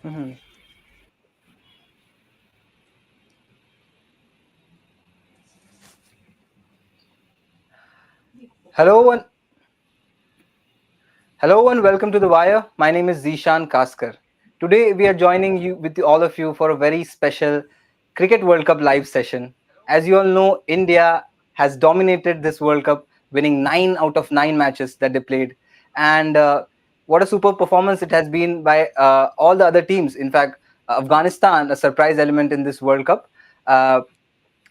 Mm-hmm. Hello and Hello and welcome to The Wire. My name is Zeeshan Kaskar. Today we are joining you with all of you for a very special Cricket World Cup live session. As you all know, India has dominated this World Cup, winning 9 out of 9 matches that they played, and what a super performance it has been by all the other teams. In fact, Afghanistan, a surprise element in this World Cup. Uh,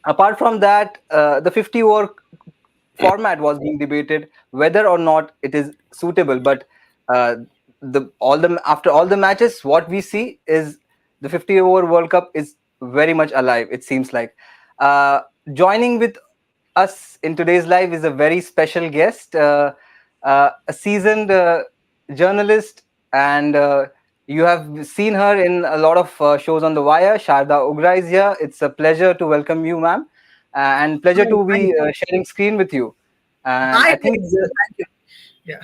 Apart from that, the 50 over format was being debated whether or not it is suitable. But uh, the all the after all the matches, what we see is the 50 over World Cup is very much alive. It seems like uh, joining with us in today's live is a very special guest, a seasoned journalist, and you have seen her in a lot of shows on the wire. Sharda Ugra is here. It's a pleasure to welcome you, ma'am, and pleasure Oh, to thank be you. sharing screen with you. And Hi I there. think, Thank you. Yeah.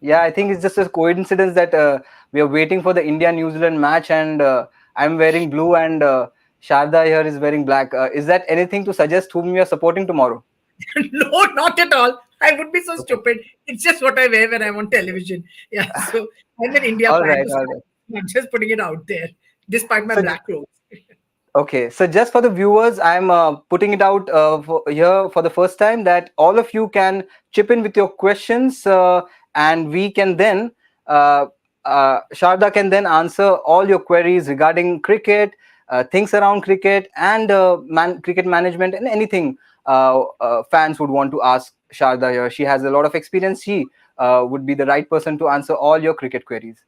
yeah, I think it's just a coincidence that we are waiting for the India New Zealand match, and I'm wearing blue, and Sharda here is wearing black. Is that anything to suggest whom you are supporting tomorrow? No, not at all. I would be so Okay. stupid. It's just what I wear when I'm on television. Yeah. So I'm an India All fan right, to all start. right. I'm just putting it out there, despite my So black clothes. okay, so just for the viewers, I'm putting it out here for the first time that all of you can chip in with your questions, and we can then, uh, Sharda can then answer all your queries regarding cricket, things around cricket, and cricket management, and anything fans would want to ask Sharda here. She has a lot of experience. She would be the right person to answer all your cricket queries.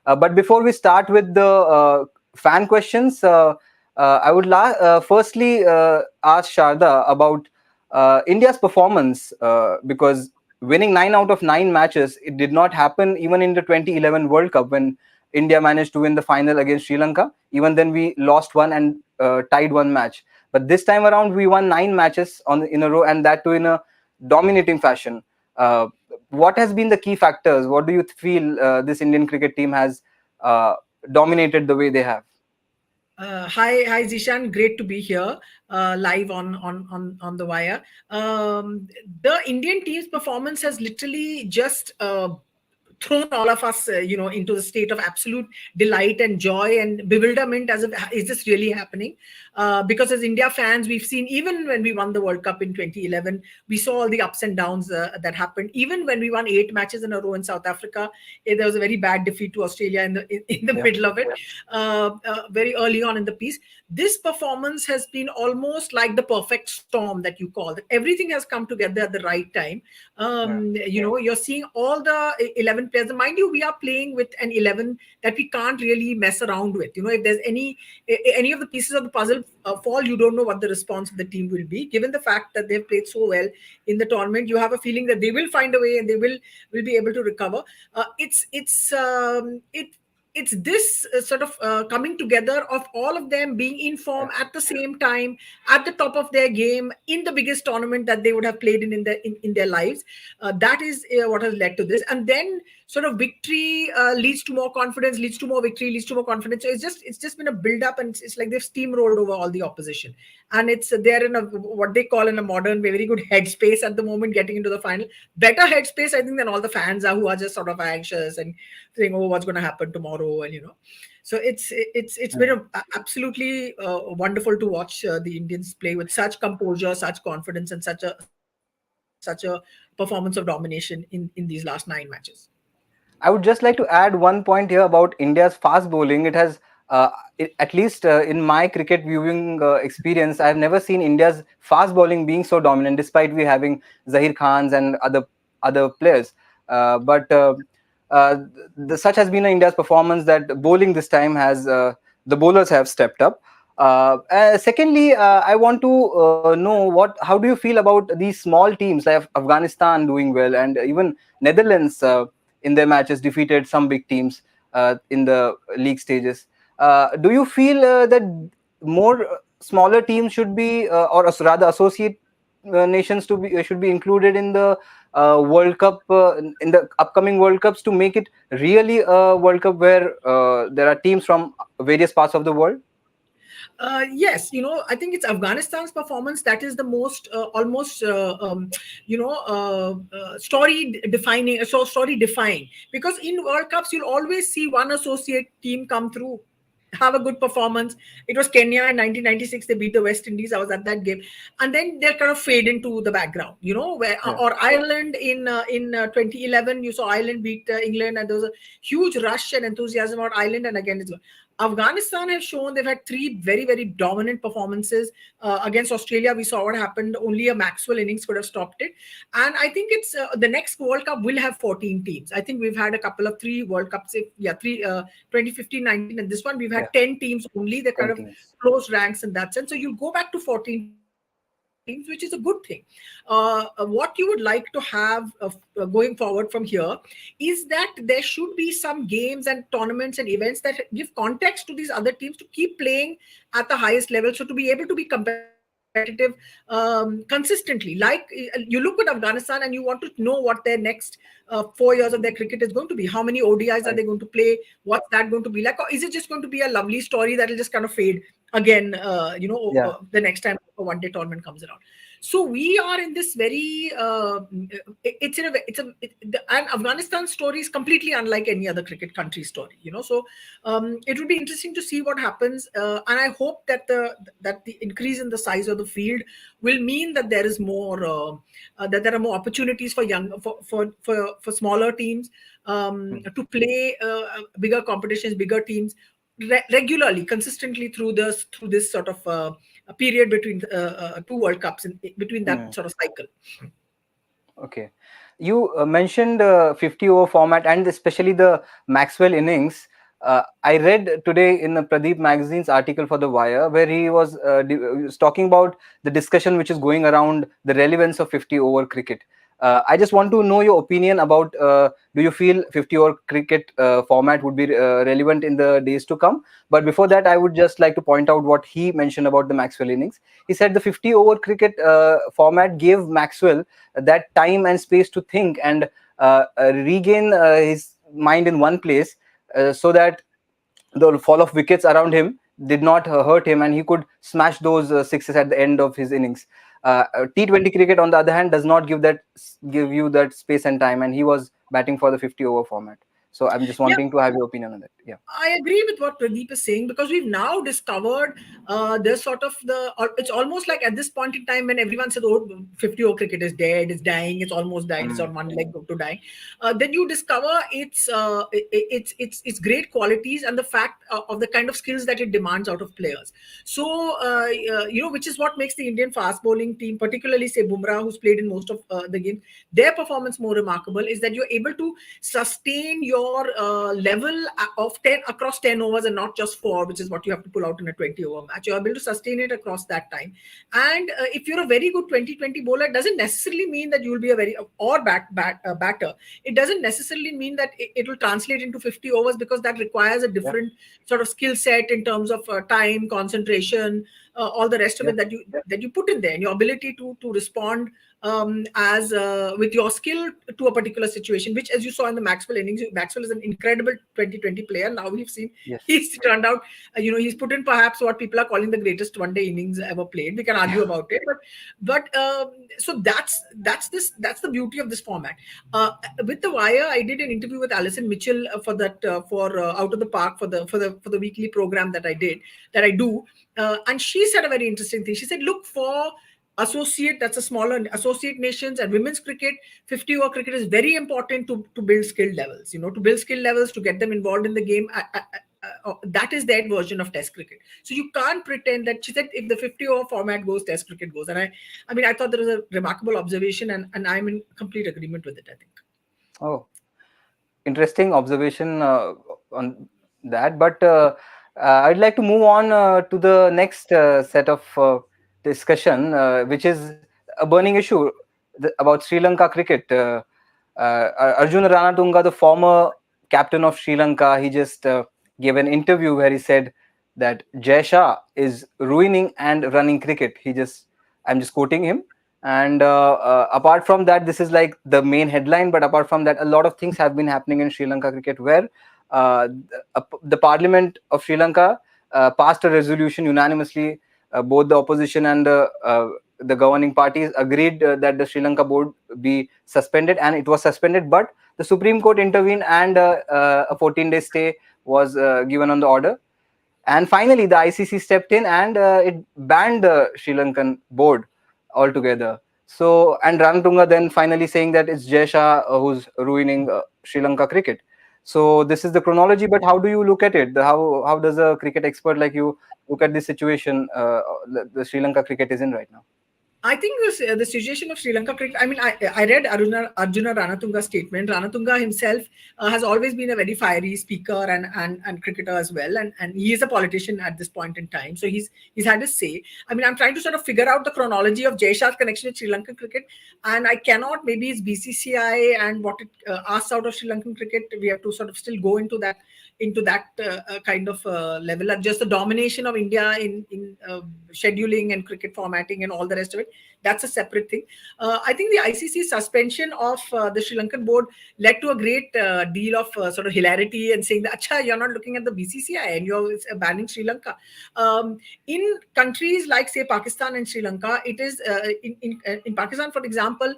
But before we start with the fan questions, I would firstly ask Sharda about India's performance, because winning 9 out of 9 matches, it did not happen even in the 2011 World Cup when India managed to win the final against Sri Lanka. Even then, we lost one and tied one match. But this time around, we won 9 matches in a row, and that too in a dominating fashion. Uh, what has been the key factors? What do you feel this Indian cricket team has uh, dominated the way they have? Hi, Zishan. Great to be here, live on the wire. The Indian team's performance has literally just thrown all of us, into the state of absolute delight and joy and bewilderment. As if, is this really happening? Because as India fans, we've seen even when we won the World Cup in 2011, we saw all the ups and downs that happened. Even when we won 8 matches in a row in South Africa, there was a very bad defeat to Australia in the Yeah. middle of it, very early on in the piece. This performance has been almost like the perfect storm that you call. That everything has come together at the right time. Yeah. You're seeing all the 11 players. Mind you, we are playing with an 11 that we can't really mess around with. If there's any of the pieces of the puzzle fall, you don't know what the response of the team will be. Given the fact that they've played so well in the tournament, you have a feeling that they will find a way and they will be able to recover. It's this sort of coming together of all of them being in form Yeah. at the same time, at the top of their game in the biggest tournament that they would have played in their lives. That is what has led to this. And then sort of victory leads to more confidence, leads to more victory, leads to more confidence. So it's just been a build up, and it's like they've steamrolled over all the opposition. And they're in a what they call in a modern way very good headspace at the moment, getting into the final. Better headspace, I think, than all the fans are, who are just sort of anxious and saying, "Oh, what's going to happen tomorrow?" And so it's been absolutely wonderful to watch the Indians play with such composure, such confidence, and such a performance of domination in these last 9 matches. I would just like to add one point here about India's fast bowling. It has, at least in my cricket viewing experience, I have never seen India's fast bowling being so dominant, despite we having Zahir Khans and other players. But such has been India's performance that bowling this time has the bowlers have stepped up. Secondly, I want to know how do you feel about these small teams like Afghanistan doing well, and even Netherlands in their matches defeated some big teams in the league stages. Do you feel that more smaller teams should be, or rather associate nations to be should be included in the World Cup in the upcoming World Cups to make it really a World Cup where there are teams from various parts of the world? Yes, I think it's Afghanistan's performance that is the most almost story defining. So story defying, because in World Cups you'll always see one associate team come through, have a good performance. It was Kenya in 1996. They beat the West Indies. I was at that game, and then they'll kind of fade into the background. Where Yeah, or Ireland in 2011, you saw Ireland beat England, and there was a huge rush and enthusiasm about Ireland. And again, it's Afghanistan has shown they've had three very, very dominant performances against Australia. We saw what happened. Only a Maxwell innings could have stopped it. And I think it's the next World Cup will have 14 teams. I think we've had a couple of three World Cups, three 2015, 19, and this one we've yeah, had 10 teams only. They're kind 10 of teams. close ranks in that sense. So you'll go back to 14 teams, which is a good thing. What you would like to have going forward from here is that there should be some games and tournaments and events that give context to these other teams to keep playing at the highest level. So to be able to be competitive consistently, like you look at Afghanistan and you want to know what their next 4 years of their cricket is going to be. How many ODIs are they going to play? Right. What's that going to be like? Or is it just going to be a lovely story that will just kind of fade again, the Yeah. next time a one-day tournament comes around? So we are in this very it's in a and Afghanistan's story is completely unlike any other cricket country story. So it will be interesting to see what happens, and I hope that the increase in the size of the field will mean that there is more that there are more opportunities for young for smaller teams Hmm. to play bigger competitions, bigger teams regularly, consistently through this sort of a period between two World Cups, in between that Hmm. sort of cycle. Okay. You mentioned 50 over format and especially the Maxwell innings. I read today in the Pradeep magazine's article for The Wire where he was talking about the discussion which is going around the relevance of 50 over cricket. I just want to know your opinion about do you feel 50 over cricket format would be relevant in the days to come? But before that, I would just like to point out what he mentioned about the Maxwell innings. He said the 50 over cricket format gave Maxwell that time and space to think and regain his mind in one place so that the fall of wickets around him did not hurt him and he could smash those sixes at the end of his innings. T20 cricket, on the other hand, does not give you that space and time, and he was batting for the 50 over format. So I'm just Yeah, wanting to have your opinion on that. Yeah. I agree with what Pradeep is saying, because we've now discovered there's sort of it's almost like at this point in time when everyone says, oh, 50 over cricket is dead, it's dying, it's almost died, it's Mm. on one leg to dying. Then you discover its great qualities and the fact of the kind of skills that it demands out of players. So, which is what makes the Indian fast bowling team, particularly say Bumrah, who's played in most of the games, their performance more remarkable is that you're able to sustain your level of 10 across 10 overs and not just 4, which is what you have to pull out in a 20 over match. You're able to sustain it across that time. And if you're a very good 2020 bowler, it doesn't necessarily mean that you will be a very or batter. It doesn't necessarily mean that it will translate into 50 overs, because that requires a Yeah. different sort of skill set in terms of time, concentration, all the rest of Yeah. it that you put in there, and your ability to respond as with your skill to a particular situation, which, as you saw in the Maxwell innings, Maxwell is an incredible 2020 player. Now we've seen Yes. he's turned out, he's put in perhaps what people are calling the greatest one-day innings ever played. We can argue about it, but so that's the beauty of this format. With the Wire, I did an interview with Alison Mitchell for that for Out of the Park for the weekly program that I do, and she said a very interesting thing. She said, look for associate, that's a smaller associate nations, and women's cricket, 50 over cricket is very important to build skill levels, to build skill levels, to get them involved in the game. That is their version of test cricket. So you can't pretend that, she said, if the 50 over format goes, test cricket goes. And I mean, I thought that was a remarkable observation, and I'm in complete agreement with it, I think. Oh, interesting observation on that. But I'd like to move on to the next set of discussion, which is a burning issue about Sri Lanka cricket. Arjun Ranatunga, the former captain of Sri Lanka, he just gave an interview where he said that Jai Shah is ruining and running cricket. I'm just quoting him. And apart from that, this is like the main headline. But apart from that, a lot of things have been happening in Sri Lanka cricket, where the Parliament of Sri Lanka passed a resolution unanimously. Both the opposition and the governing parties agreed that the Sri Lanka board be suspended, and it was suspended. But the Supreme Court intervened, and a 14-day stay was given on the order. And finally, the ICC stepped in, and it banned the Sri Lankan board altogether. So, and Ranatunga then finally saying that it's Jay Shah who's ruining Sri Lanka cricket. So this is the chronology. But how do you look at it? How does a cricket expert like you look at this situation the Sri Lanka cricket is in right now? I think the situation of Sri Lanka cricket. I mean, I read Arjuna Ranatunga's statement. Ranatunga himself has always been a very fiery speaker and cricketer as well, and he is a politician at this point in time. So he's had his say. I mean, I'm trying to sort of figure out the chronology of Jay Shah's connection with Sri Lankan cricket, and I cannot. Maybe it's BCCI and what it asks out of Sri Lankan cricket. We have to sort of still go into that kind of level, just the domination of India in scheduling and cricket formatting and all the rest of it. That's a separate thing. I think the ICC suspension of the Sri Lankan board led to a great deal of sort of hilarity and saying that, "Acha, you're not looking at the BCCI and you're banning Sri Lanka." In countries like, say, Pakistan and Sri Lanka, it is in Pakistan, for example,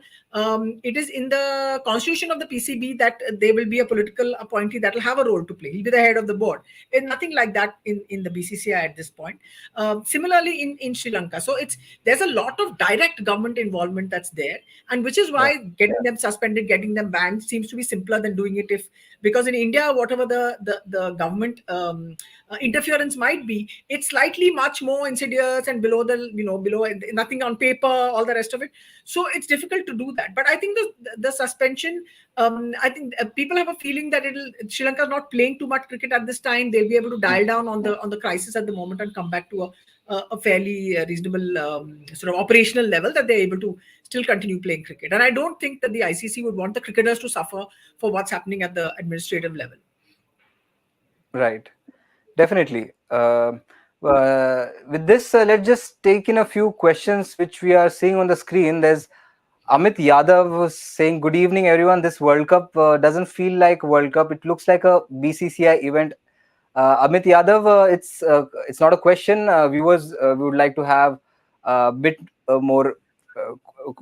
it is in the constitution of the PCB that there will be a political appointee that will have a role to play. He'll be the head of the board. And nothing like that in the BCCI at this point. Similarly, in Sri Lanka, so there's a lot of direct government involvement that's there, and which is why getting them suspended, getting them banned seems to be simpler than doing it because in India, whatever the government interference might be, it's slightly much more insidious and below nothing on paper, all the rest of it. So it's difficult to do that. But I think the suspension, I think people have a feeling that Sri Lanka is not playing too much cricket at this time. They'll be able to dial down on the crisis at the moment and come back to a fairly reasonable sort of operational level that they're able to still continue playing cricket. And I don't think that the ICC would want the cricketers to suffer for what's happening at the administrative level. Right. Definitely. With this, let's just take in a few questions which we are seeing on the screen. There's Amit Yadav was saying, "Good evening, everyone. This World Cup doesn't feel like World Cup. It looks like a BCCI event." Amit Yadav, it's not a question. Viewers, we would like to have a bit more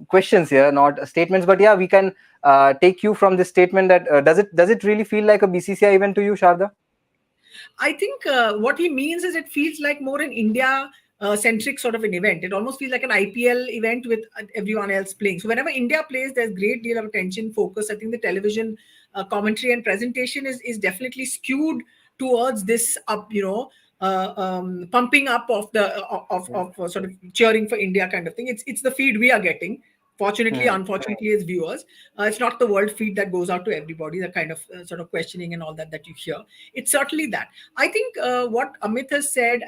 questions here, not statements. But yeah, we can take you from this statement that does it really feel like a BCCI event to you, Sharda? I think what he means is it feels like more an India centric sort of an event. It almost feels like an IPL event with everyone else playing. So whenever India plays, there's great deal of attention, focus. I think the television commentary and presentation is definitely skewed towards this pumping up of the of sort of cheering for India kind of thing. It's the feed we are getting. Fortunately, unfortunately, as viewers, it's not the world feed that goes out to everybody. The kind of sort of questioning and all that you hear. It's certainly that. I think what Amit has said,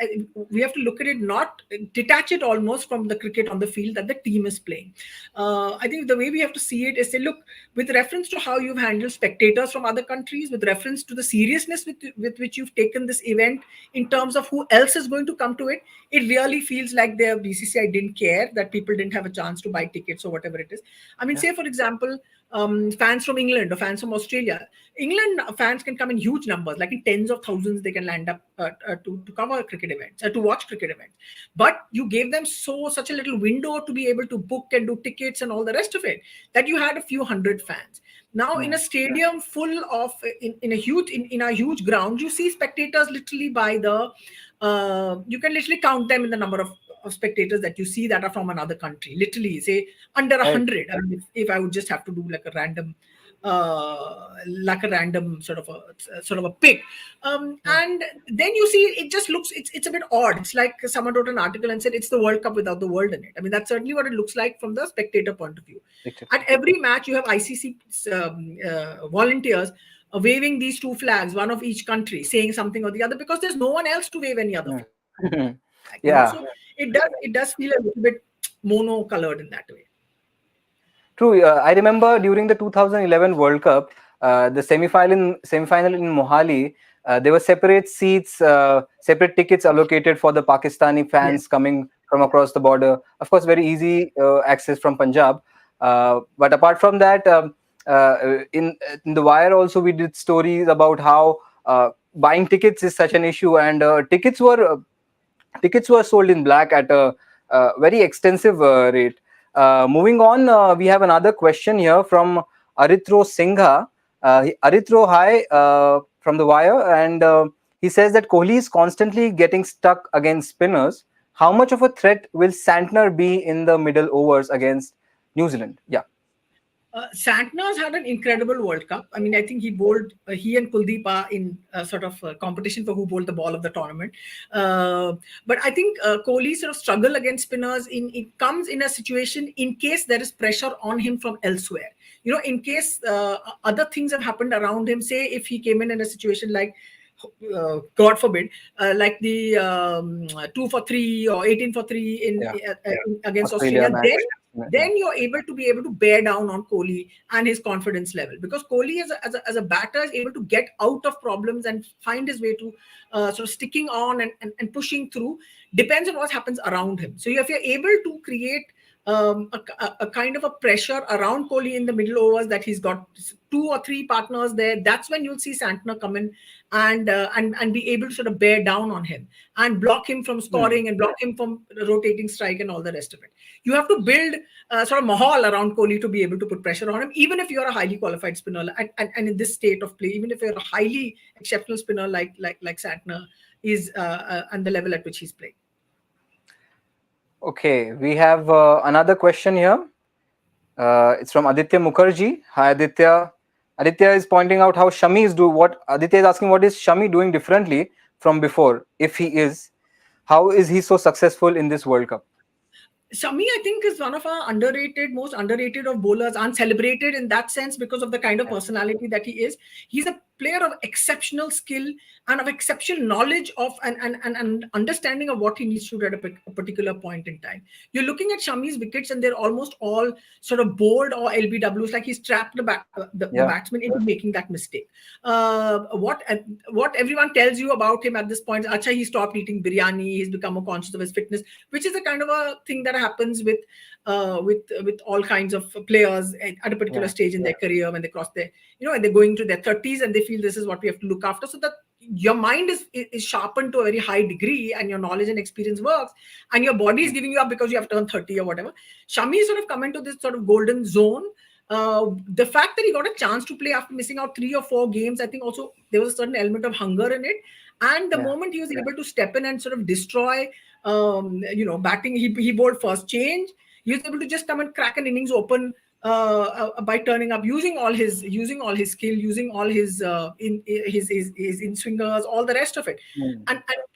we have to look at it, not detach it almost from the cricket on the field that the team is playing. I think the way we have to see it is say, look, with reference to how you've handled spectators from other countries, with reference to the seriousness with which you've taken this event in terms of who else is going to come to it, it really feels like the BCCI didn't care that people didn't have a chance to buy tickets or whatever it is. I mean, say, for example, fans from England or fans from Australia. England fans can come in huge numbers, like in tens of thousands, they can land up to cover cricket events, to watch cricket events. But you gave them such a little window to be able to book and do tickets and all the rest of it, that you had a few hundred fans. Now, in a stadium full of, in a huge ground, you see spectators literally by you can literally count them in the number of spectators that you see that are from another country. Literally, say under 100. I mean, if I would just have to do like a random sort of a pick, and then you see it just looks it's a bit odd. It's like someone wrote an article and said it's the World Cup without the world in it. I mean, that's certainly what it looks like from the spectator point of view. At every match, you have ICC volunteers waving these two flags, one of each country, saying something or the other, because there's no one else to wave any other flag. Yeah. So it does feel a little bit mono-colored in that way. True. I remember during the 2011 World Cup, the semi-final in Mohali, there were separate seats, separate tickets allocated for the Pakistani fans coming from across the border. Of course, very easy access from Punjab. But apart from that, in the wire also we did stories about how buying tickets is such an issue, and tickets were sold in black at a very extensive rate. Moving on, we have another question here from Aritro Singha. Aritro, hi, from the wire, and he says that Kohli is constantly getting stuck against spinners. How much of a threat will Santner be in the middle overs against New Zealand? Yeah. Santner's had an incredible World Cup. I mean, I think he bowled, he and Kuldeep are in sort of competition for who bowled the ball of the tournament. But I think Kohli sort of struggle against spinners. It comes in a situation in case there is pressure on him from elsewhere. You know, in case other things have happened around him. Say if he came in a situation like God forbid, like the 2 for 3 or 18 for 3 Yeah. against Australia Australia, match. then you're able to be able to bear down on Kohli and his confidence level, because Kohli as a batter is able to get out of problems and find his way to sort of sticking on and pushing through. Depends on what happens around him. So if you're able to create a kind of a pressure around Kohli in the middle overs, that he's got 2 or 3 partners there, that's when you'll see Santner come in and be able to sort of bear down on him and block him from scoring and block him from rotating strike and all the rest of it. You have to build sort of mahal around Kohli to be able to put pressure on him, even if you're a highly qualified spinner and in this state of play, even if you're a highly exceptional spinner like Santner is and the level at which he's playing. Okay, we have another question here. It's from Aditya Mukherjee. Hi, Aditya. Aditya is pointing out how Shami is doing. What Aditya is asking, what is Shami doing differently from before? If he is, how is he so successful in this World Cup? Shami, I think, is one of our most underrated of bowlers, uncelebrated in that sense because of the kind of personality that he is. He's a player of exceptional skill and of exceptional knowledge of and understanding of what he needs to do at a particular point in time. You're looking at Shami's wickets and they're almost all sort of bored or LBWs, like he's trapped the batsman into making that mistake. What everyone tells you about him at this point, acha, he stopped eating biryani, he's become more conscious of his fitness, which is a kind of a thing that happens with all kinds of players at a particular stage in their career, when they cross their, and they're going to their 30s and they feel this is what we have to look after, so that your mind is sharpened to a very high degree and your knowledge and experience works, and your body is giving you up because you have turned 30 or whatever. Shami sort of come into this sort of golden zone. The fact that he got a chance to play after missing out 3 or 4 games, I think also there was a certain element of hunger in it. And the moment he was able to step in and sort of destroy, batting, he bowled first change. He was able to just come and crack an innings open by turning up, using all his skill, using all his in swingers, all the rest of it,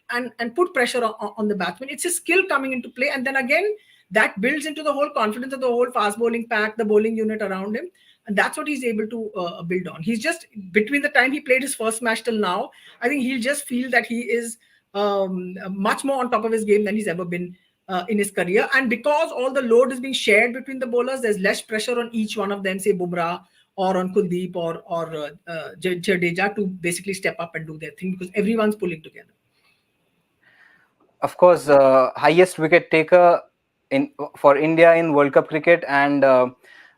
and put pressure on the batsman. It's his skill coming into play, and then again that builds into the whole confidence of the whole fast bowling pack, the bowling unit around him. And that's what he's able to build on. He's just, between the time he played his first match till now, I think he'll just feel that he is much more on top of his game than he's ever been in his career. And because all the load is being shared between the bowlers, there's less pressure on each one of them, say Bumrah or on Kuldeep or Jadeja, to basically step up and do their thing, because everyone's pulling together. Of course, highest wicket taker for India in World Cup cricket, and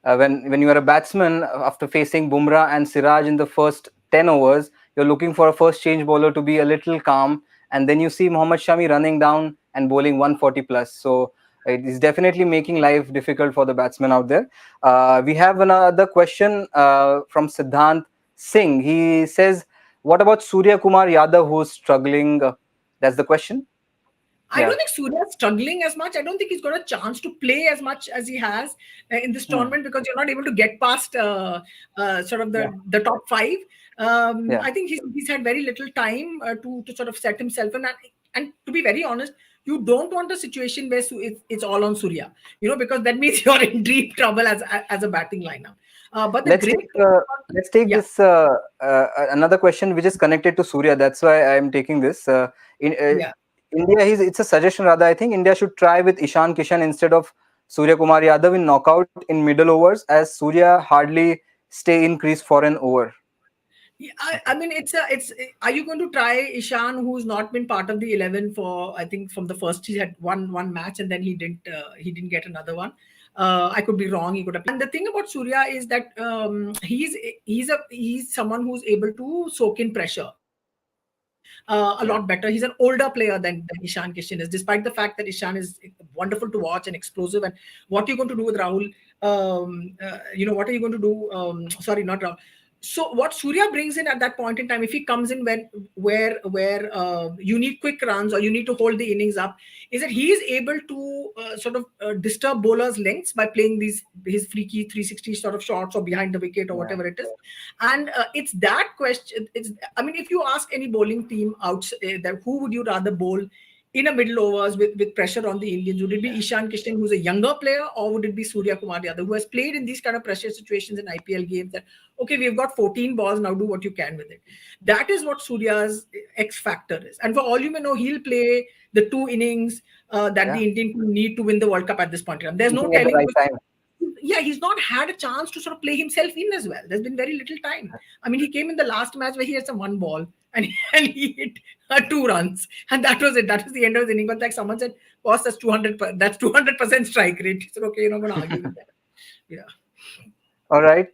when you are a batsman, after facing Bumrah and Siraj in the first 10 overs, you're looking for a first change bowler to be a little calm, and then you see Mohammad Shami running down and bowling 140 plus. So it is definitely making life difficult for the batsmen out there. We have another question from Siddhant Singh. He says, what about Surya Kumar Yadav, who's struggling? That's the question. I don't think Surya's struggling as much. I don't think he's got a chance to play as much as he has in this tournament, because you're not able to get past sort of the top 5. I think he's had very little time to sort of set himself in. And to be very honest, you don't want a situation where it's all on Surya, because that means you're in deep trouble as a batting lineup. But let's take this another question which is connected to Surya. That's why I'm taking this. India, it's a suggestion rather. I think India should try with Ishan Kishan instead of Surya Kumar Yadav in knockout in middle overs, as Surya hardly stay in crease for an over. Yeah, I mean, it's. Are you going to try Ishan, who's not been part of the 11 for? I think from the first he had one match and then he didn't get another one. I could be wrong. He could have. And the thing about Surya is that he's someone who's able to soak in pressure a lot better. He's an Yeah, older player than Ishan Kishan is, despite the fact that Ishan is wonderful to watch and explosive. And what are you going to do with Rahul? What are you going to do? Sorry, not Rahul. So what Surya brings in at that point in time, if he comes in when where you need quick runs or you need to hold the innings up, is that he is able to sort of disturb bowlers' lengths by playing these his freaky 360 sort of shots or behind the wicket or yeah, whatever it is. And it's that question. It's I mean, if you ask any bowling team out that who would you rather bowl in a middle overs with pressure on the Indians? Would it be Ishan Kishan, who's a younger player, or would it be Surya Kumar Yadav, who has played in these kind of pressure situations in IPL games? That okay, we've got 14 balls now, do what you can with it. That is what Surya's X factor is. And for all you may know, he'll play the two innings that yeah. the Indian team need to win the World Cup at this point in time. There's no Peaking at the telling. right time. Yeah, he's not had a chance to sort of play himself in as well. There's been very little time. I mean, he came in the last match where he had some one ball and and he hit 2 runs, and that was it. That was the end of the inning. But like someone said, boss, that's 200. That's 200% strike rate. He said, okay, you're not going to argue with that. Yeah, All right.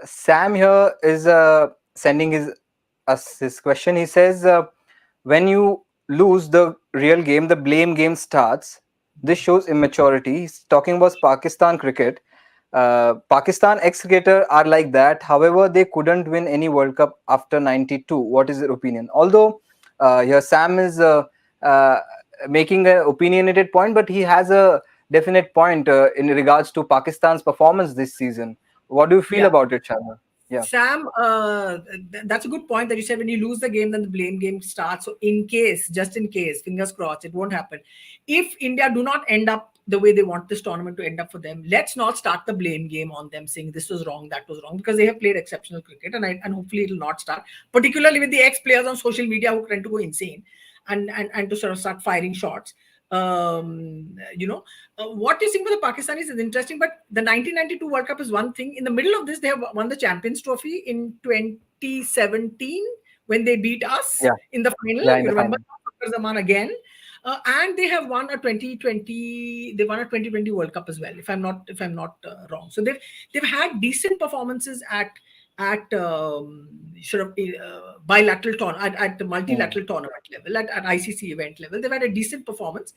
Sam here is sending us his question. He says, when you lose the real game, the blame game starts. This shows immaturity. He's talking about Pakistan cricket. Pakistan ex-cricketer are like that. However, they couldn't win any World Cup after 92. What is your opinion? Although here Sam is uh, making an opinionated point, but he has a definite point in regards to Pakistan's performance this season. What do you feel yeah. about it, Sharma? Yeah, Sam, that's a good point that you said. When you lose the game, then the blame game starts. So, just in case, fingers crossed, it won't happen. If India do not end up the way they want this tournament to end up for them, let's not start the blame game on them, saying this was wrong, that was wrong, because they have played exceptional cricket, and hopefully it will not start. Particularly with the ex players on social media who tend to go insane, and to sort of start firing shots. You know, what you think for the Pakistanis is interesting, but the 1992 World Cup is one thing. In the middle of this, they have won the Champions Trophy in 2017 when they beat us yeah, in the final. yeah. In You the remember final, Zaman again. And they have won a 2020. They won a 2020 World Cup as well, if I'm not wrong. So they've had decent performances at sort of bilateral at the Hmm. multilateral tournament level, at ICC event level. They've had a decent performance.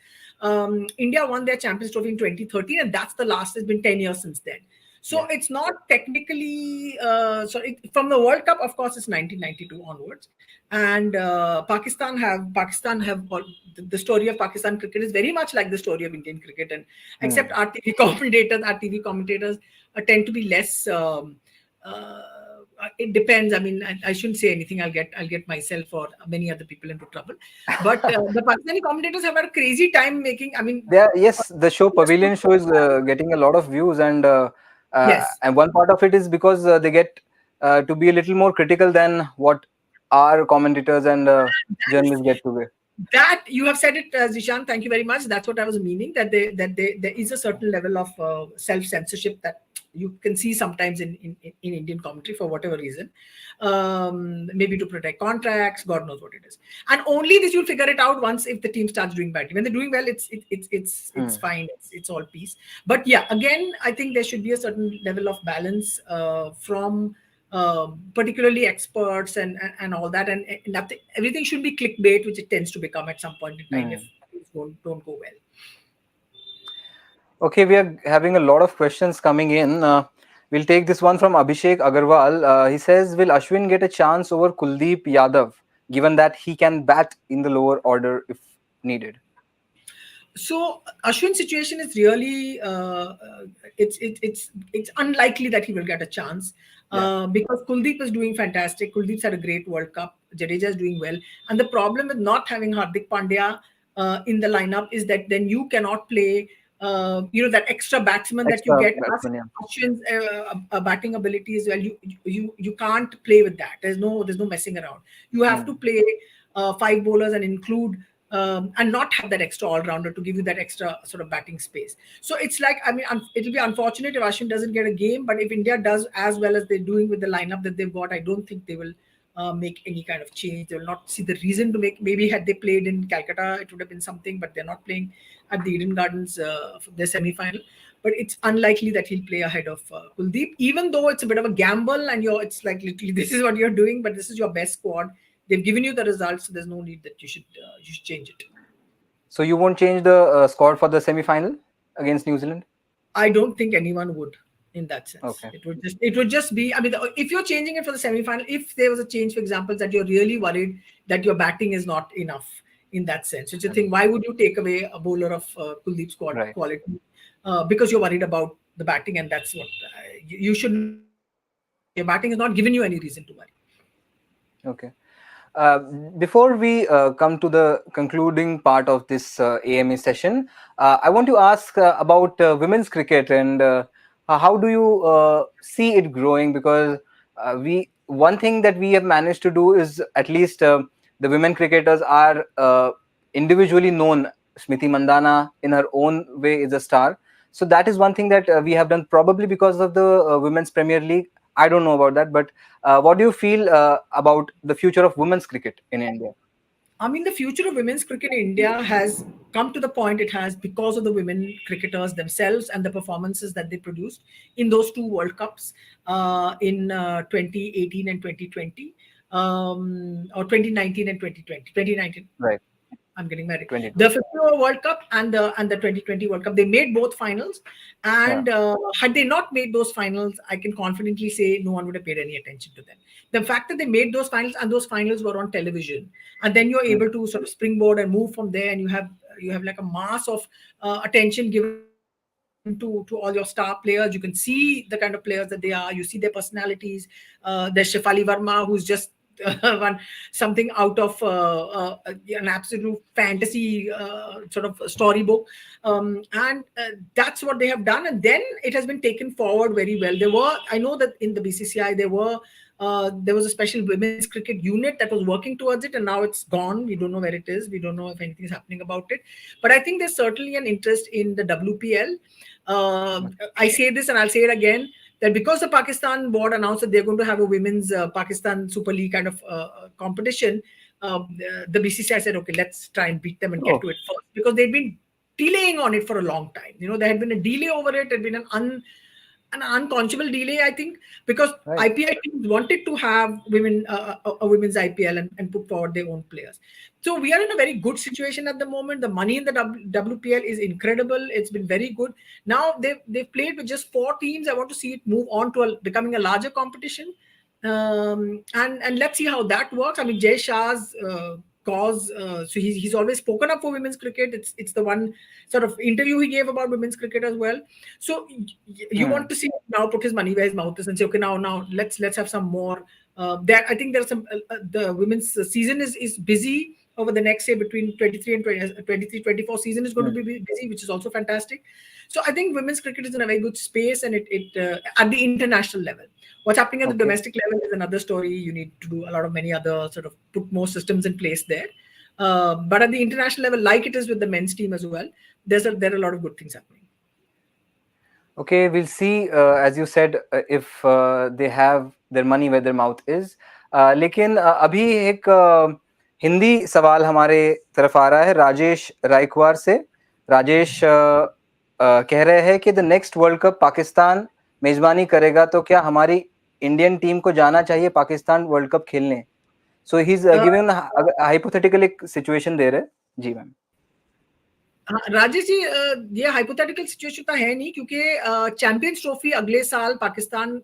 India won their Champions Trophy in 2013, and that's the last. It's been 10 years since then. So Yeah. it's not technically from the World Cup. Of course, it's 1992 onwards, and Pakistan have the story of Pakistan cricket is very much like the story of Indian cricket, and except Hmm. our TV commentators tend to be less. Uh, it depends. I mean, I shouldn't say anything. I'll get myself or many other people into trouble. But the Pakistani commentators have had a crazy time making. I mean, There, yes, the show Pavilion show is getting a lot of views, yes, and one part of it is because they get to be a little more critical than what our commentators and that is journalists get to be. that you have said it, Zeeshan. Thank you very much. That's what I was meaning. That there is a certain level of self censorship that you can see sometimes in Indian commentary for whatever reason, maybe to protect contracts. God knows what it is. And only this you'll figure it out once if the team starts doing badly. When they're doing well, it's Hmm. fine. It's all peace. But yeah, again, I think there should be a certain level of balance from particularly experts and all that, and nothing, everything should be clickbait, which it tends to become at some point in time if Hmm. things don't go well. Okay, we are having a lot of questions coming in. We'll take this one from Abhishek Agarwal. He says, will Ashwin get a chance over Kuldeep Yadav, given that he can bat in the lower order if needed? So Ashwin's situation is really it's unlikely that he will get a chance Yeah. because Kuldeep is doing fantastic. Kuldeep's had a great World Cup. Jadeja is doing well, and the problem with not having Hardik Pandya in the lineup is that then you cannot play. That extra batsman that you Extra get plus batsman, yeah. Ashwin's batting ability as well. You can't play with that. There's no messing around. You have to Hmm. play five bowlers and include and not have that extra all-rounder to give you that extra sort of batting space. So it's like, I mean, it'll be unfortunate if Ashwin doesn't get a game, but if India does as well as they're doing with the lineup that they've got, I don't think they will make any kind of change. They will not see the reason to make. Maybe had they played in Calcutta, it would have been something, but they're not playing at the Eden Gardens for their semi-final. But it's unlikely that he'll play ahead of Kuldeep, even though it's a bit of a gamble, and it's like literally this is what you're doing, but this is your best squad. They've given you the results, so there's no need that you should change it. So you won't change the squad for the semi-final against New Zealand? I don't think anyone would in that sense. Okay. It would just be. I mean, if you're changing it for the semi-final, if there was a change, for example, that you're really worried that your batting is not enough in that sense, it's a thing. Why would you take away a bowler of Kuldeep's Right. quality because you're worried about the batting, and that's what you should not be worried about. Your batting has not given you any reason to worry. Okay. Uh, Before we come to the concluding part of this AMA session, I want to ask about women's cricket and how do you see it growing? Because one thing that we have managed to do is at least the women cricketers are individually known. Smriti Mandana, in her own way, is a star. So that is one thing that we have done, probably because of the Women's Premier League. I don't know about that, but what do you feel about the future of women's cricket in India? I mean, the future of women's cricket in India has come to the point it has because of the women cricketers themselves and the performances that they produced in those two World Cups in 2018 and 2020, or 2019 and 2020. 2019. Right. I'm getting married. 22. The 50-over World Cup and the 2020 World Cup, they made both finals. Yeah. And had they not made those finals, I can confidently say no one would have paid any attention to them. The fact that they made those finals and those finals were on television, and then you're able to sort of springboard and move from there, and you have like a mass of attention given to all your star players. You can see the kind of players that they are. You see their personalities. There's Shefali Verma, who's just one something out of an absolute fantasy sort of storybook, and that's what they have done. And then it has been taken forward very well. I know that in the BCCI there was a special women's cricket unit that was working towards it, and now it's gone. We don't know where it is. We don't know if anything is happening about it. But I think there's certainly an interest in the WPL. I say this and I'll say it again, that because the Pakistan board announced that they're going to have a women's Pakistan Super League kind of competition, the BCCI said, okay, let's try and beat them and get to it first, because they'd been delaying on it for a long time. There had been a delay over it. There had been an unconscionable delay, I think, because IPL teams wanted to have a women's IPL and put forward their own players. So we are in a very good situation at the moment. The money in the WPL is incredible. It's been very good. Now they've played with just 4 teams. I want to see it move on to becoming a larger competition. And let's see how that works. I mean, Jay Shah's cause, so he's always spoken up for women's cricket. It's the one sort of interview he gave about women's cricket as well. So you want to see him now put his money where his mouth is and say, okay, now let's have some more. I think there's some the women's season is busy over the next, say, between 23 and 24 season is going to be busy, which is also fantastic. So I think women's cricket is in a very good space, and it at the international level. What's happening at the domestic level is another story. You need to do a lot of many other sort of put more systems in place there. But at the international level, like it is with the men's team as well, there are a lot of good things happening. Okay, we'll see, as you said, if they have their money where their mouth is. लेकिन अभी एक हिंदी सवाल हमारे तरफ आ रहा है राजेश रायकवार से. राजेश कह रहे हैं कि the next world cup Pakistan मेजबानी करेगा, तो क्या हमारी इंडियन टीम को जाना चाहिए पाकिस्तान वर्ल्ड कप खेलने? सो ही इज गिवन हाइपोथेटिकल एक सिचुएशन दे रहे. जी मैम. राजेश जी, ये हाइपोथेटिकल सिचुएशन तो है नहीं, क्योंकि चैंपियंस ट्रॉफी अगले साल पाकिस्तान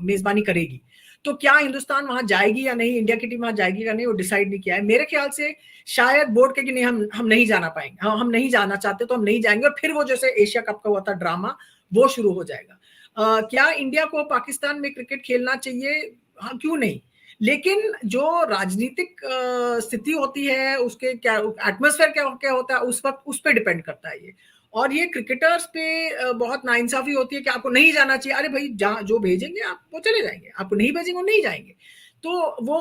मेजबानी करेगी. तो क्या हिंदुस्तान वहां जाएगी या नहीं, इंडिया की टीम वहां जाएगी या नहीं, वो डिसाइड नहीं किया है. मेरे ख्याल से शायद बोर्ड के कि नहीं, हम नहीं जाना पाएंगे, हम नहीं जाना चाहते तो हम नहीं जाएंगे, और फिर वो जैसे एशिया कप का हुआ था ड्रामा, वो शुरू हो जाएगा. क्या इंडिया को पाकिस्तान में क्रिकेट खेलना चाहिए? हाँ, क्यों नहीं. लेकिन जो राजनीतिक स्थिति होती है, उसके क्या एटमॉस्फेयर क्या होता है उस वक्त, उस पर डिपेंड करता है ये. और ये क्रिकेटर्स पे बहुत नाइंसाफी होती है कि आपको नहीं जाना चाहिए. अरे भाई, जहाँ जो भेजेंगे आप वो चले जाएंगे, आपको नहीं भेजेंगे वो नहीं जाएंगे. तो वो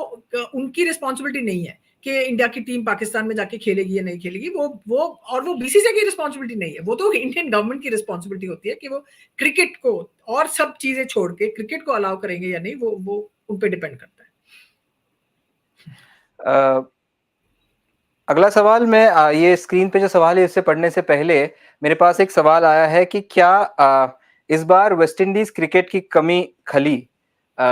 उनकी रिस्पॉन्सिबिलिटी नहीं है कि इंडिया की टीम पाकिस्तान में जाके खेलेगी या नहीं खेलेगी. वो बीसीसीआई की रिस्पॉन्सिबिलिटी नहीं है. वो तो इंडियन गवर्नमेंट की रिस्पॉन्सिबिलिटी होती है कि वो क्रिकेट को और सब चीजें छोड़ के क्रिकेट को अलाउ करेंगे या नहीं, वो उन पर डिपेंड करता है. अ, अगला सवाल मैं ये स्क्रीन पे जो सवाल है इससे पढ़ने से पहले मेरे पास एक सवाल आया है कि क्या इस बार वेस्ट इंडीज क्रिकेट की कमी खली? अ,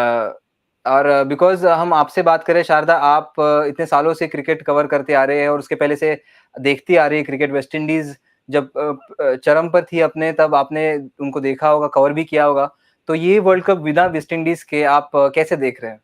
और बिकॉज हम आपसे बात करें शारदा, आप इतने सालों से क्रिकेट कवर करते आ रहे हैं और उसके पहले से देखती आ रही है क्रिकेट। वेस्ट इंडीज जब चरम पर थी अपने, तब आपने उनको देखा होगा, कवर भी किया होगा। तो ये वर्ल्ड कप बिना वेस्ट इंडीज के आप कैसे देख रहे हैं?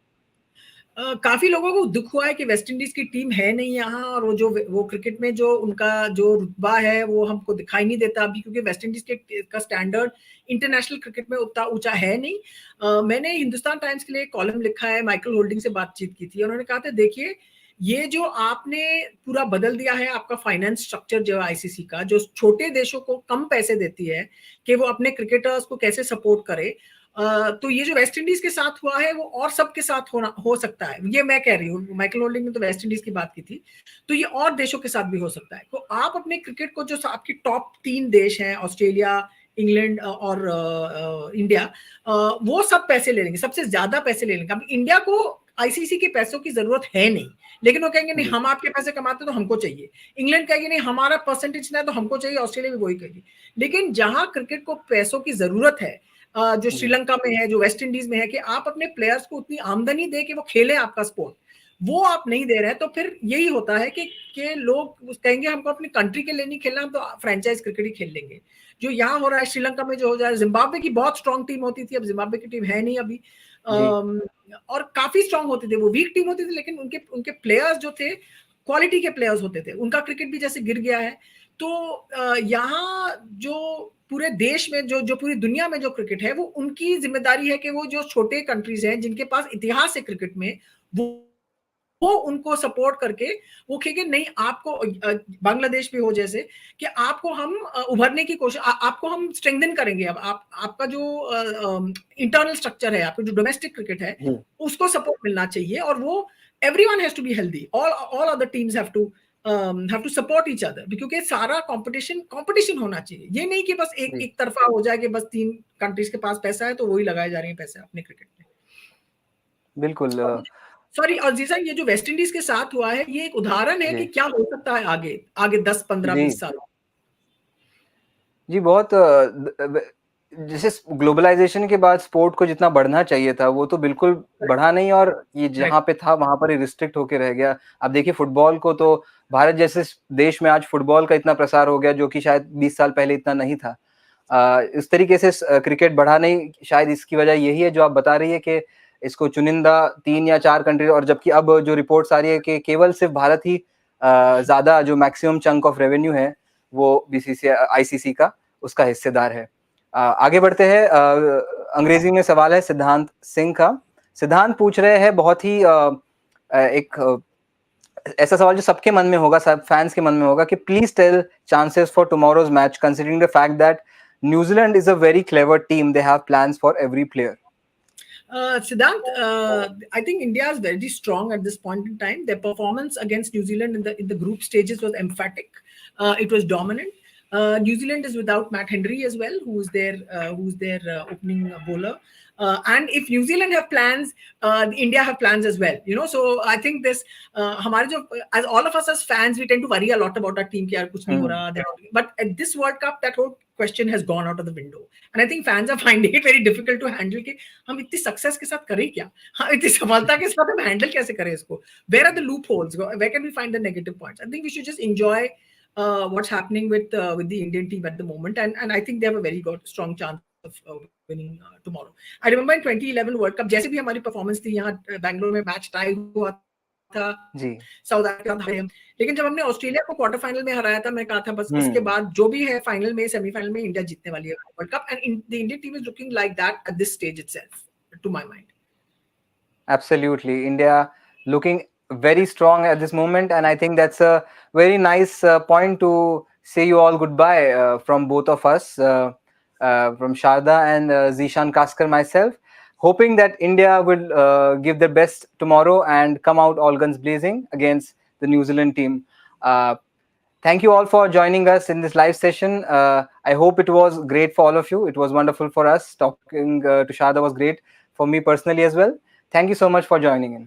काफी लोगों को दुख हुआ है कि वेस्ट इंडीज की टीम है नहीं यहाँ, और वो क्रिकेट में जो उनका जो रुतबा है वो हमको दिखाई नहीं देता अभी, क्योंकि वेस्ट इंडीज के का स्टैंडर्ड इंटरनेशनल क्रिकेट में उतना ऊंचा है नहीं। मैंने हिंदुस्तान टाइम्स के लिए कॉलम लिखा है, माइकल होल्डिंग से बातचीत की थी, उन्होंने कहा था देखिए ये जो आपने पूरा बदल दिया है आपका फाइनेंस स्ट्रक्चर जो आईसीसी का, जो छोटे देशों को कम पैसे देती है कि वो अपने क्रिकेटर्स को कैसे सपोर्ट करे, तो ये जो वेस्ट इंडीज के साथ हुआ है वो और सबके साथ हो सकता है। ये मैं कह रही हूँ, माइकल होल्डिंग ने तो वेस्ट इंडीज की बात की थी, तो ये और देशों के साथ भी हो सकता है। तो आप अपने क्रिकेट को, जो आपकी टॉप 3 देश हैं, ऑस्ट्रेलिया, इंग्लैंड और इंडिया, वो सब पैसे ले लेंगे, सबसे ज्यादा पैसे ले लेंगे। अब इंडिया को आईसीसी के पैसों की जरूरत है नहीं, लेकिन वो कहेंगे नहीं हम आपके पैसे कमाते तो हमको चाहिए। इंग्लैंड कहेगी नहीं हमारा परसेंटेज ना तो हमको चाहिए, ऑस्ट्रेलिया भी वही कहेगी। लेकिन जहां क्रिकेट को पैसों की जरूरत है, जो श्रीलंका में है, जो वेस्ट इंडीज में है, कि आप अपने प्लेयर्स को उतनी आमदनी दे कि वो खेले आपका स्पोर्ट, वो आप नहीं दे रहे हैं, तो फिर यही होता है कि लोग कहेंगे हमको अपनी कंट्री के लिए नहीं खेलना, हम तो फ्रेंचाइज क्रिकेट ही खेल लेंगे। जो यहाँ हो रहा है श्रीलंका में, जो हो जा रहा है, जिम्बाब्वे की बहुत स्ट्रॉन्ग टीम होती थी, अब जिम्बाब्वे की टीम है नहीं अभी। और काफी स्ट्रॉन्ग होती थी, वो वीक टीम होती थी, लेकिन उनके उनके प्लेयर्स जो थे क्वालिटी के प्लेयर्स होते थे, उनका क्रिकेट भी जैसे गिर गया है। तो यहाँ जो पूरे देश में, जो पूरी दुनिया में जो क्रिकेट है, वो उनकी जिम्मेदारी है कि वो जो छोटे कंट्रीज हैं जिनके पास इतिहास है क्रिकेट में, वो उनको सपोर्ट करके वो कहेंगे नहीं आपको, बांग्लादेश भी हो जैसे, कि आपको हम उभरने की कोशिश, आपको हम स्ट्रेंथन करेंगे। अब आपका जो इंटरनल स्ट्रक्चर है, आपका जो डोमेस्टिक क्रिकेट है, उसको सपोर्ट मिलना चाहिए, और वो everyone has to be healthy, all other teams have to support each other, क्योंकि सारा कंपटीशन होना चाहिए। ये नहीं कि बस एक तरफा हो जाए कि बस 3 कंट्रीज के पास पैसा है तो वही लगाए जा रहे हैं पैसे अपने क्रिकेट में। बिल्कुल। सॉरी, और जीसा, ये जो वेस्ट इंडीज के साथ हुआ है ये एक उदाहरण है कि क्या हो सकता है आगे आगे 10 15 20 साल। जी, बहुत जैसे ग्लोबलाइजेशन के बाद स्पोर्ट को जितना बढ़ना चाहिए था वो तो बिल्कुल बढ़ा नहीं, और ये जहाँ पे था वहां पर ही रिस्ट्रिक्ट होके रह गया। अब देखिए फुटबॉल को तो, भारत जैसे देश में आज फुटबॉल का इतना प्रसार हो गया जो कि शायद 20 साल पहले इतना नहीं था। इस तरीके से क्रिकेट बढ़ा नहीं, शायद इसकी वजह यही है जो आप बता रही है कि इसको चुनिंदा 3 या 4 कंट्री, और जबकि अब जो रिपोर्ट्स आ रही है कि केवल सिर्फ भारत ही ज्यादा, जो मैक्सिमम चंक ऑफ रेवेन्यू है वो बीसीसीआई आईसीसी का, उसका हिस्सेदार है। आगे बढ़ते हैं। अंग्रेजी में सवाल है सिद्धांत सिंह का। सिद्धांत पूछ रहे हैं बहुत ही एक ऐसा सवाल जो सबके मन में होगा, सब फैंस के मन में होगा, कि please tell chances for tomorrow's match considering the fact that New Zealand is a very clever team, they have plans for every player. Siddhant, I think India is very strong at this point in time. Their performance against New Zealand in the group stages was emphatic. It was dominant. New Zealand is without Matt Henry as well, who's their opening bowler. And if New Zealand have plans, India have plans as well. So I think this, as all of us as fans, we tend to worry a lot about our team. Ki yaar kuch nahi ho raha. But at this World Cup, that whole question has gone out of the window, and I think fans are finding it very difficult to handle. कि हम इतनी success के साथ करें क्या, हम इतनी सफलता के साथ हम हैंडल कैसे करें इसको, where are the loopholes, where can we find the negative points. I think we should just enjoy what's happening with the Indian team at the moment, and I think they have a very good strong chance of winning tomorrow. I remember in 2011 World Cup जैसे भी हमारी performance थी, यहाँ बैंगलोर में match tie हुआ था south Africa, लेकिन जब हमने ऑस्ट्रेलिया को क्वार्टर फाइनल में हराया था, मैं कहा था बस इसके बाद जो भी है फाइनल में, सेमीफाइनल में इंडिया जीतने वाली है world cup, and the Indian team is looking like that at this stage itself, to my mind. Absolutely, India looking very strong at this moment, and I think that's a very nice point to say you all goodbye from both of us, from Sharda and Zeeshan, Kaskar, myself, hoping that India will give their best tomorrow and come out all guns blazing against the New Zealand team. Thank you all for joining us in this live session. I hope it was great for all of you. It was wonderful for us. Talking to Sharda was great for me personally as well. Thank you so much for joining in.